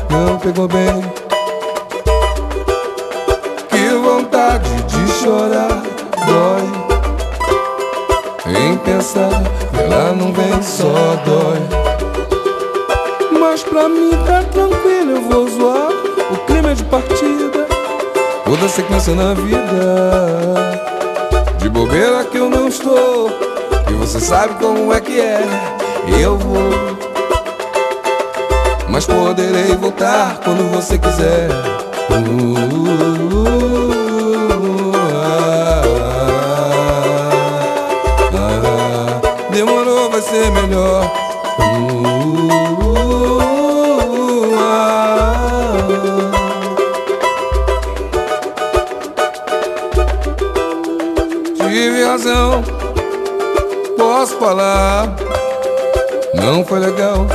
não pegou bem. Que vontade de chorar, dói em pensar que ela não vem, só dói. Mas pra mim tá tranquilo, eu vou zoar. O clima é de partida, toda sequência na vida. De bobeira que eu não estou, e você sabe como é que é. Eu vou, mas poderei voltar quando você quiser. Demorou, vai ser melhor. Tive razão, posso falar, não foi legal.